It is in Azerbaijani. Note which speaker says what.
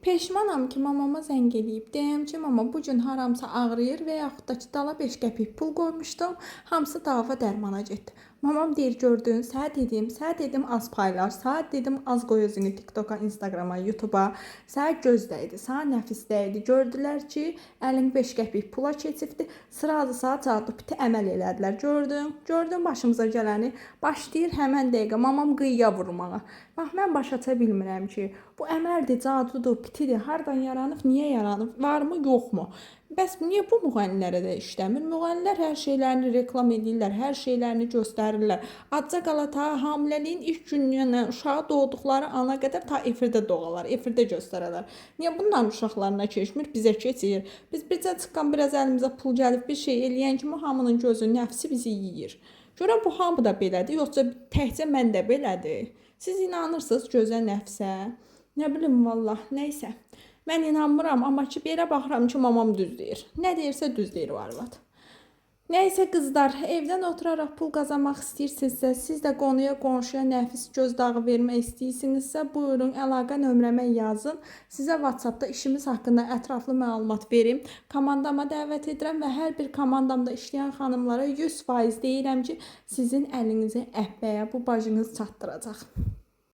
Speaker 1: Peşmanam ki mamama zəng eləyib. Deyəm ki, mama bu gün haramsa ağrıyır və yaxud da ki, dala 5 qəpik pul qoymuşdum. Hamısı dava dərmana getdi. Mamam deyir, gördün, sənə dedim az paylaş, sənə dedim az qoy özünü TikToka, Instagrama, YouTube'a. Sənə gözdəydi, sənə nəfisdəydi. Gördülər ki, əlin 5 qəpik pula keçibdi. Sırazı saat piti əməl elədilər. Gördün başımıza gələni. Başlayır həmən dəqiqə mamam qıyıya vurmağa. Bax, mən başa aça bilmirəm ki, bu əməldir, cadudur, pitidir, hardan yaranıb, niyə yaranıb, varmı, yoxmu? Bəs niyə bu müğənnilərə də işləmir? Müğənnilər hər şeylərini reklam edirlər, hər şeylərini göstərirlər. Acca qala ta hamiləliyin ilk günündən uşağı doğduqları ana qədər ta efirdə doğalar, efirdə göstərərlər. Niyə bunların uşaqlarına keçmir, bizə keçir? Biz bircə çıxqan biraz əlimizə pul gəlib bir şey eləyən kimi hamının gözü, nəfsi bizi yeyir. Görəm bu hamı da belədir, yoxsa təkcə mən də belədir? Siz inanırsınız gözə, nəfsə? Nə bilim vallah, nəysə. Mən inanmıram, amma ki belə baxıram ki, mamam düz deyir. Nə deyirsə düz deyir o arvad. Nəysə qızlar, evdən oturaraq pul qazanmaq istəyirsinizsə, siz də qonuya, qonşuya nəfis göz dağı vermək istəyirsinizsə, buyurun əlaqə nömrəmə yazın. Sizə WhatsAppda işimiz haqqında ətraflı məlumat verim. Komandama dəvət edirəm və hər bir komandamda işləyən xanımlara 100% deyirəm ki, sizin əlinizi əhbəyə bu bacınız çatdıracaq.